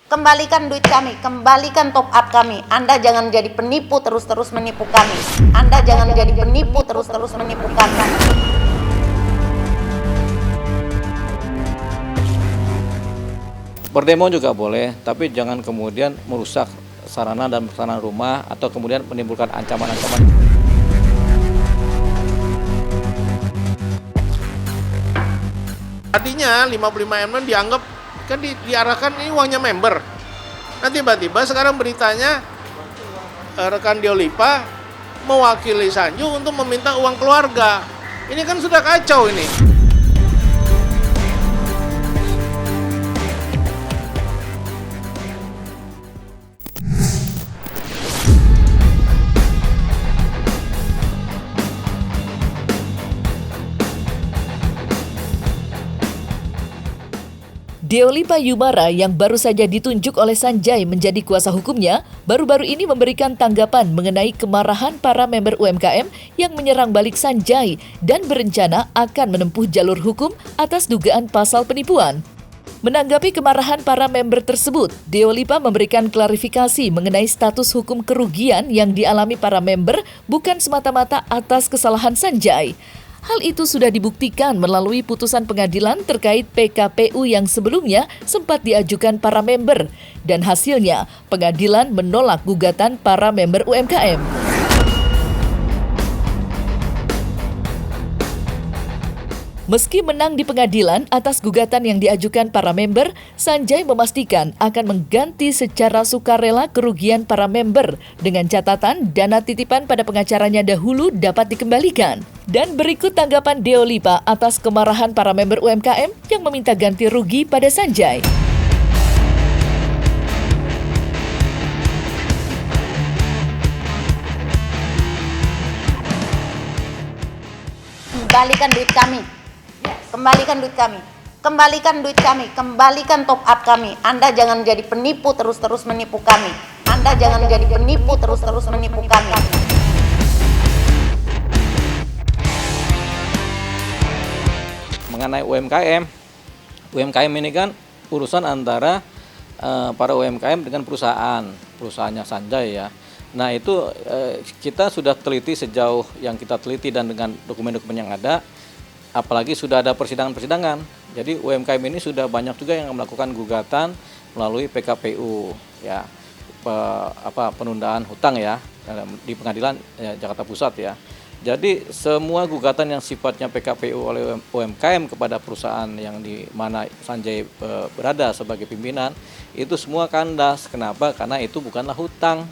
Kembalikan duit kami, kembalikan top up kami. Anda jangan jadi penipu terus-terus menipu kami. Anda jangan jadi penipu terus-terus menipu kami. Berdemo juga boleh, tapi jangan kemudian merusak sarana dan prasarana rumah atau kemudian menimbulkan ancaman-ancaman. Tadinya 55M dianggap kan diarahkan ini uangnya member. Nah tiba-tiba sekarang beritanya rekan Deolipa mewakili Sanju untuk meminta uang keluarga. Ini kan sudah kacau ini. Deolipa Yumara yang baru saja ditunjuk oleh Sanjay menjadi kuasa hukumnya, baru-baru ini memberikan tanggapan mengenai kemarahan para member UMKM yang menyerang balik Sanjay dan berencana akan menempuh jalur hukum atas dugaan pasal penipuan. Menanggapi kemarahan para member tersebut, Deolipa memberikan klarifikasi mengenai status hukum kerugian yang dialami para member bukan semata-mata atas kesalahan Sanjay. Hal itu sudah dibuktikan melalui putusan pengadilan terkait PKPU yang sebelumnya sempat diajukan para member. Dan hasilnya, pengadilan menolak gugatan para member UMKM. Meski menang di pengadilan atas gugatan yang diajukan para member, Sanjay memastikan akan mengganti secara sukarela kerugian para member dengan catatan dana titipan pada pengacaranya dahulu dapat dikembalikan. Dan berikut tanggapan Deolipa atas kemarahan para member UMKM yang meminta ganti rugi pada Sanjay. Kembalikan duit kami. Kembalikan duit kami. Kembalikan duit kami, kembalikan top up kami. Anda jangan jadi penipu terus-terus menipu kami. Anda jangan jadi penipu terus-terus menipu kami. Mengenai UMKM ini kan urusan antara para UMKM dengan perusahaannya Sanjay ya. Nah itu kita sudah teliti sejauh yang kita teliti dan dengan dokumen-dokumen yang ada, apalagi sudah ada persidangan-persidangan. Jadi UMKM ini sudah banyak juga yang melakukan gugatan melalui PKPU ya, penundaan hutang ya di pengadilan Jakarta Pusat ya. Jadi semua gugatan yang sifatnya PKPU oleh UMKM kepada perusahaan yang di mana Sanjay berada sebagai pimpinan itu semua kandas. Kenapa? Karena itu bukanlah hutang.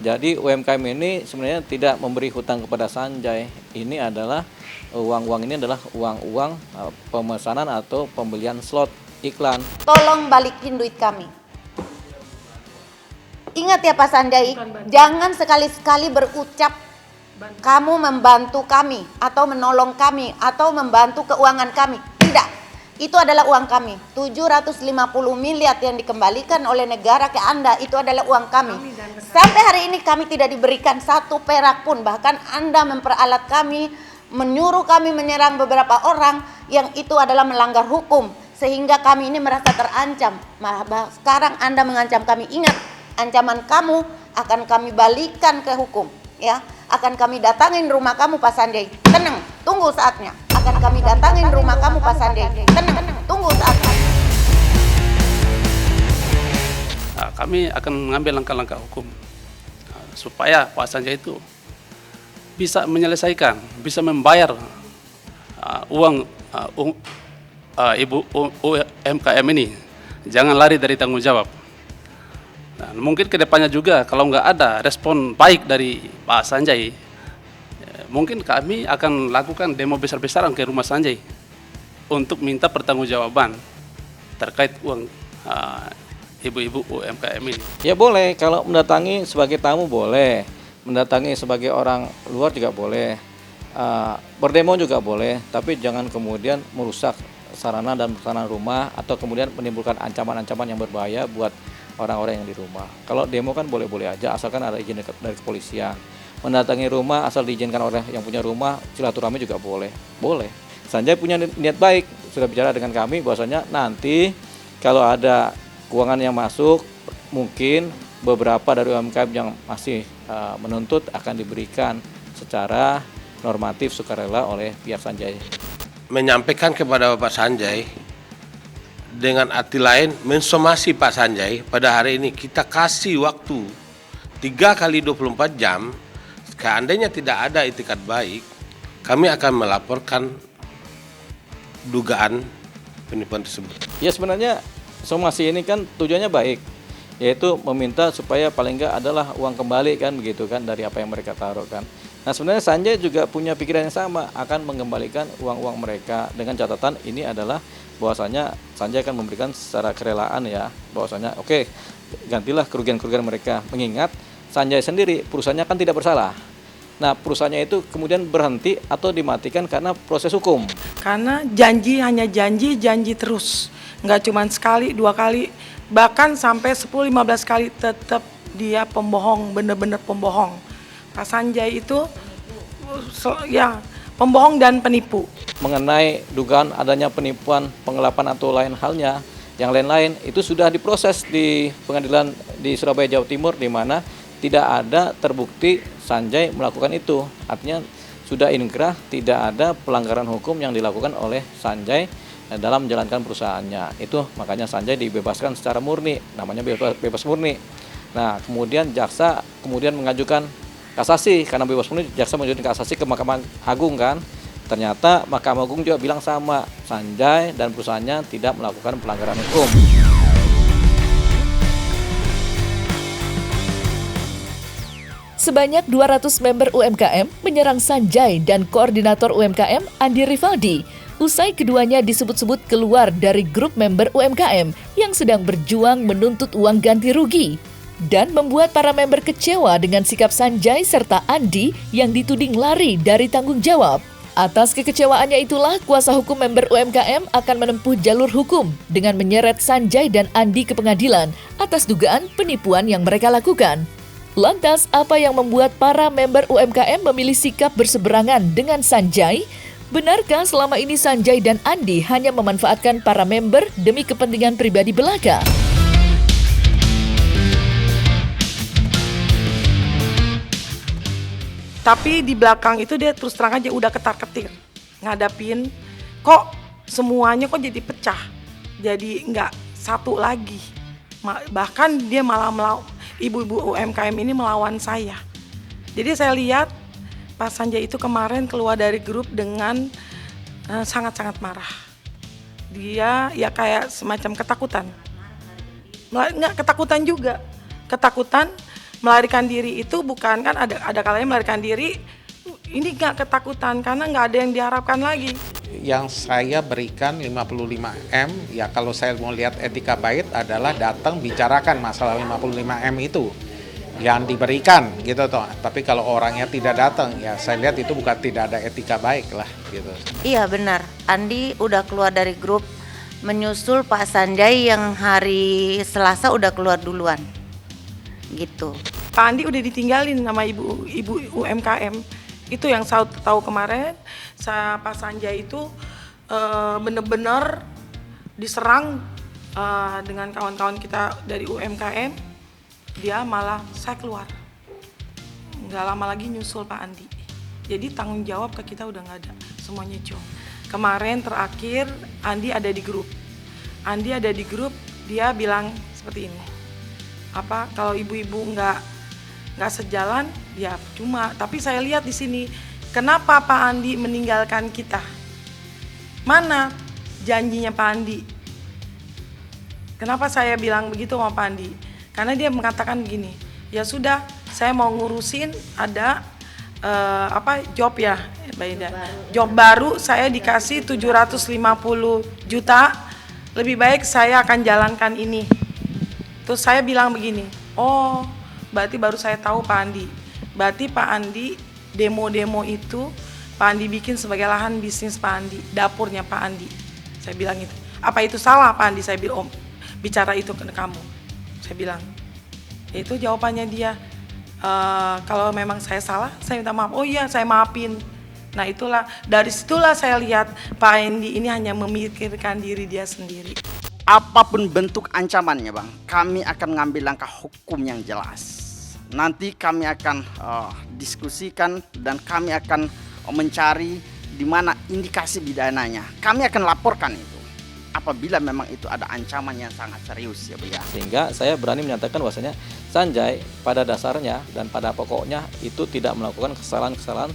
Jadi UMKM ini sebenarnya tidak memberi hutang kepada Sanjay. Ini adalah uang-uang ini adalah uang-uang pemesanan atau pembelian slot iklan. Tolong balikin duit kami. Ingat ya Pak Sanjay, jangan sekali-sekali berucap kamu membantu kami atau menolong kami atau membantu keuangan kami. Tidak, itu adalah uang kami. 750 miliar yang dikembalikan oleh negara ke Anda itu adalah uang kami. Sampai hari ini kami tidak diberikan satu perak pun. Bahkan Anda memperalat kami, menyuruh kami menyerang beberapa orang yang itu adalah melanggar hukum. Sehingga kami ini merasa terancam. Sekarang Anda mengancam kami. Ingat, ancaman kamu akan kami balikan ke hukum. Ya, akan kami datangin rumah kamu Pak Sanjay. Tenang, tunggu saatnya. Akan kami datangin rumah kamu Pak Sanjay. Tenang, tunggu saatnya. Kami akan mengambil langkah-langkah hukum supaya Pak Sanjay itu bisa menyelesaikan, bisa membayar uang ibu UMKM ini. Jangan lari dari tanggung jawab. Nah, mungkin kedepannya juga kalau nggak ada respon baik dari Pak Sanjay, mungkin kami akan lakukan demo besar-besaran ke rumah Sanjay untuk minta pertanggungjawaban terkait uang ibu-ibu UMKM ini. Ya boleh, kalau mendatangi sebagai tamu boleh, mendatangi sebagai orang luar juga boleh, berdemo juga boleh, tapi jangan kemudian merusak sarana dan prasarana rumah atau kemudian menimbulkan ancaman-ancaman yang berbahaya buat orang-orang yang di rumah. Kalau demo kan boleh-boleh aja asalkan ada izin dari kepolisian. Mendatangi rumah asal diizinkan oleh yang punya rumah, silaturahmi juga boleh. Boleh. Sanjay punya niat baik, sudah bicara dengan kami bahwasanya nanti kalau ada keuangan yang masuk, mungkin beberapa dari UMKM yang masih menuntut akan diberikan secara normatif sukarela oleh pihak Sanjay. Menyampaikan kepada Bapak Sanjay dengan arti lain mensomasi Pak Sanjay pada hari ini kita kasih waktu 3 kali 24 jam. Seandainya tidak ada itikat baik, kami akan melaporkan dugaan penipuan tersebut. Ya sebenarnya somasi ini kan tujuannya baik, yaitu meminta supaya paling enggak adalah uang kembali kan begitu kan dari apa yang mereka taruh kan. Nah sebenarnya Sanjay juga punya pikiran yang sama, akan mengembalikan uang-uang mereka dengan catatan ini adalah bahwasanya Sanjay akan memberikan secara kerelaan ya, bahwasanya oke, gantilah kerugian-kerugian mereka, mengingat Sanjay sendiri perusahaannya kan tidak bersalah. Nah perusahaannya itu kemudian berhenti atau dimatikan karena proses hukum. Karena janji hanya janji terus. Nggak cuma sekali, 2 kali, bahkan sampai 10-15 kali tetap dia pembohong, bener-bener pembohong. Pak Sanjay itu ya pembohong dan penipu. Mengenai dugaan adanya penipuan, penggelapan atau lain halnya, yang lain-lain itu sudah diproses di pengadilan di Surabaya, Jawa Timur, di mana tidak ada terbukti Sanjay melakukan itu. Artinya sudah inkrah, tidak ada pelanggaran hukum yang dilakukan oleh Sanjay dalam menjalankan perusahaannya. Itu makanya Sanjay dibebaskan secara murni, namanya bebas murni. Nah, kemudian jaksa kemudian mengajukan kasasi, karena bebas murni jaksa mengajukan kasasi ke Mahkamah Agung kan. Ternyata Mahkamah Agung juga bilang sama, Sanjay dan perusahaannya tidak melakukan pelanggaran hukum. Sebanyak 200 member UMKM menyerang Sanjay dan koordinator UMKM Andi Rivaldi. Usai keduanya disebut-sebut keluar dari grup member UMKM yang sedang berjuang menuntut uang ganti rugi. Dan membuat para member kecewa dengan sikap Sanjay serta Andi yang dituding lari dari tanggung jawab. Atas kekecewaannya itulah kuasa hukum member UMKM akan menempuh jalur hukum dengan menyeret Sanjay dan Andi ke pengadilan atas dugaan penipuan yang mereka lakukan. Lantas, apa yang membuat para member UMKM memilih sikap berseberangan dengan Sanjay? Benarkah selama ini Sanjay dan Andi hanya memanfaatkan para member demi kepentingan pribadi belaka? Tapi di belakang itu dia terus terang aja udah ketar-ketir ngadapin, kok semuanya kok jadi pecah, jadi nggak satu lagi. Bahkan dia malah ibu-ibu UMKM ini melawan saya. Jadi saya lihat Pak Sanjay itu kemarin keluar dari grup dengan sangat-sangat marah. Dia ya kayak semacam ketakutan. Nggak ketakutan juga. Ketakutan melarikan diri itu bukan kan ada kalanya melarikan diri. Ini nggak ketakutan karena nggak ada yang diharapkan lagi. Yang saya berikan 55M, ya kalau saya mau lihat etika baik adalah datang bicarakan masalah 55M itu yang diberikan gitu toh. Tapi kalau orangnya tidak datang, ya saya lihat itu bukan tidak ada etika baik lah gitu. Iya benar, Andi udah keluar dari grup, menyusul Pak Sanjay yang hari Selasa udah keluar duluan gitu. Pak Andi udah ditinggalin sama ibu UMKM. Itu yang saya tahu kemarin, Pak Sanjay itu benar-benar diserang dengan kawan-kawan kita dari UMKM. Dia malah saya keluar, nggak lama lagi nyusul Pak Andi. Jadi tanggung jawab ke kita udah nggak ada, semuanya jong. Kemarin terakhir Andi ada di grup. Andi ada di grup, dia bilang seperti ini. Apa kalau ibu-ibu nggak sejalan, ya cuma. Tapi saya lihat di sini, kenapa Pak Andi meninggalkan kita? Mana janjinya Pak Andi? Kenapa saya bilang begitu sama Pak Andi? Karena dia mengatakan begini, ya sudah, saya mau ngurusin ada job ya, job baru, saya dikasih 750 juta, lebih baik saya akan jalankan ini. Terus saya bilang begini, oh berarti baru saya tahu Pak Andi. Berarti Pak Andi, demo-demo itu Pak Andi bikin sebagai lahan bisnis Pak Andi, dapurnya Pak Andi. Saya bilang itu. Apa itu salah Pak Andi? Saya bilang, bicara itu ke kamu. Saya bilang, itu jawabannya dia. Kalau memang saya salah, saya minta maaf. Oh iya, saya maafin. Nah itulah, dari situlah saya lihat Pak Andi ini hanya memikirkan diri dia sendiri. apapun bentuk ancamannya Bang, kami akan ngambil langkah hukum yang jelas. Nanti kami akan diskusikan dan kami akan mencari di mana indikasi pidananya. Kami akan laporkan itu apabila memang itu ada ancaman yang sangat serius ya Bu ya. Sehingga saya berani menyatakan bahwasanya Sanjay pada dasarnya dan pada pokoknya itu tidak melakukan kesalahan-kesalahan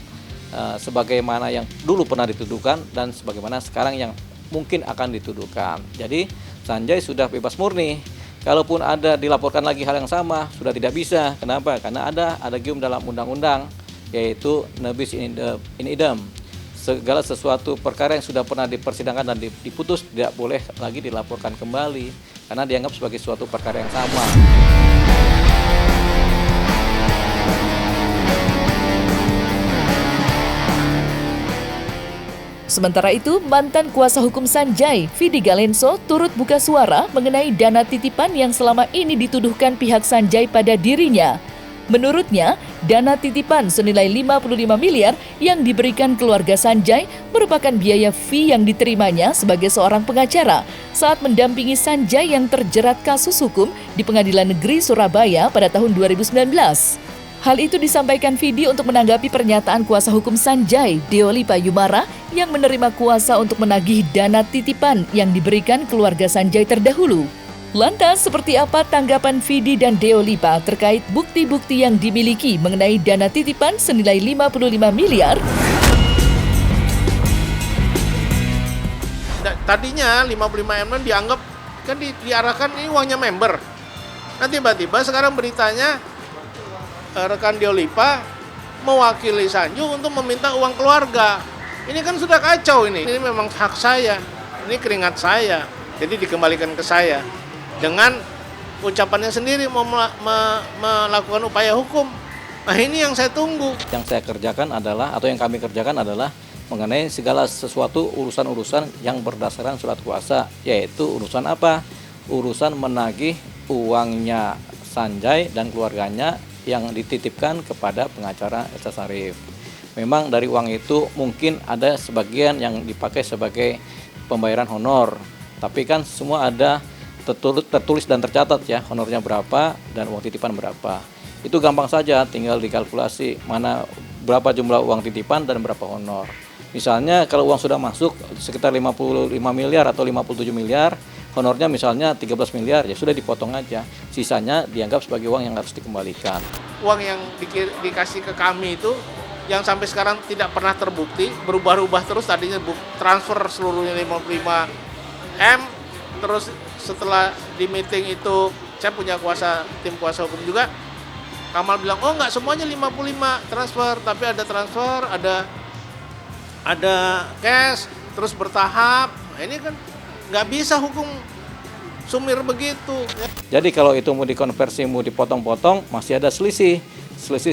sebagaimana yang dulu pernah dituduhkan dan sebagaimana sekarang yang mungkin akan dituduhkan. Jadi Sanjay sudah bebas murni. Kalaupun ada dilaporkan lagi hal yang sama, sudah tidak bisa. Kenapa? Karena ada gium dalam undang-undang, yaitu nebis in idem. Segala sesuatu perkara yang sudah pernah dipersidangkan dan diputus tidak boleh lagi dilaporkan kembali, karena dianggap sebagai suatu perkara yang sama. Sementara itu, mantan kuasa hukum Sanjay, Vidi Galenso, turut buka suara mengenai dana titipan yang selama ini dituduhkan pihak Sanjay pada dirinya. Menurutnya, dana titipan senilai 55 miliar yang diberikan keluarga Sanjay merupakan biaya fee yang diterimanya sebagai seorang pengacara saat mendampingi Sanjay yang terjerat kasus hukum di Pengadilan Negeri Surabaya pada tahun 2019. Hal itu disampaikan Vidi untuk menanggapi pernyataan kuasa hukum Sanjay, Deolipa Yumara, yang menerima kuasa untuk menagih dana titipan yang diberikan keluarga Sanjay terdahulu. Lantas, seperti apa tanggapan Vidi dan Deolipa terkait bukti-bukti yang dimiliki mengenai dana titipan senilai 55 miliar? Tadinya 55M dianggap kan diarahkan ini uangnya member. Nah tiba-tiba sekarang beritanya rekan Deolipa mewakili Sanju untuk meminta uang keluarga. Ini kan sudah kacau ini. Ini memang hak saya. Ini keringat saya. Jadi dikembalikan ke saya. Dengan ucapannya sendiri mau melakukan upaya hukum. Nah ini yang saya tunggu. Yang saya kerjakan adalah, atau yang kami kerjakan adalah mengenai segala sesuatu urusan-urusan yang berdasarkan surat kuasa. Yaitu urusan apa? Urusan menagih uangnya Sanjay dan keluarganya yang dititipkan kepada pengacara Elsa Sharif. Memang dari uang itu mungkin ada sebagian yang dipakai sebagai pembayaran honor, tapi kan semua ada tertulis dan tercatat ya, honornya berapa dan uang titipan berapa. Itu gampang saja, tinggal dikalkulasi mana berapa jumlah uang titipan dan berapa honor. Misalnya kalau uang sudah masuk sekitar 55 miliar atau 57 miliar, honornya misalnya 13 miliar, ya sudah dipotong aja. Sisanya dianggap sebagai uang yang harus dikembalikan. Uang yang dikasih ke kami itu yang sampai sekarang tidak pernah terbukti, berubah-ubah terus. Tadinya transfer seluruhnya 55M, terus setelah di meeting itu saya punya tim kuasa hukum juga. Kamal bilang, oh enggak semuanya 55 transfer, tapi ada transfer, ada cash, terus bertahap. Nah, ini kan nggak bisa hukum sumir begitu. Jadi kalau itu mau dikonversi, mau dipotong-potong, masih ada selisih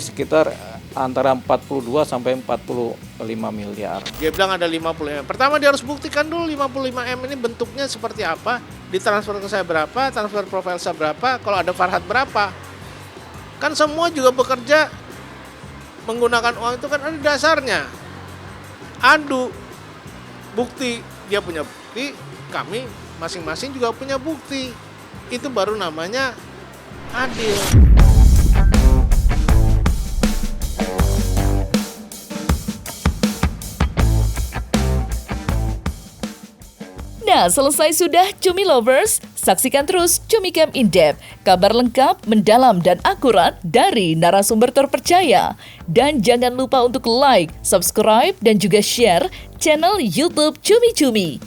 sekitar antara 42 sampai 45 miliar. Dia bilang ada 55M. Pertama dia harus buktikan dulu 55M ini bentuknya seperti apa, ditransfer ke saya berapa, transfer profil saya berapa, kalau ada Farhad berapa. Kan semua juga bekerja menggunakan uang itu kan ada dasarnya. Adu bukti, dia punya bukti, kami masing-masing juga punya bukti. Itu baru namanya adil. Nah, selesai sudah Cumi Lovers. Saksikan terus Cumi Camp In-Depth, kabar lengkap, mendalam, dan akurat dari narasumber terpercaya. Dan jangan lupa untuk like, subscribe, dan juga share channel YouTube Cumi Cumi.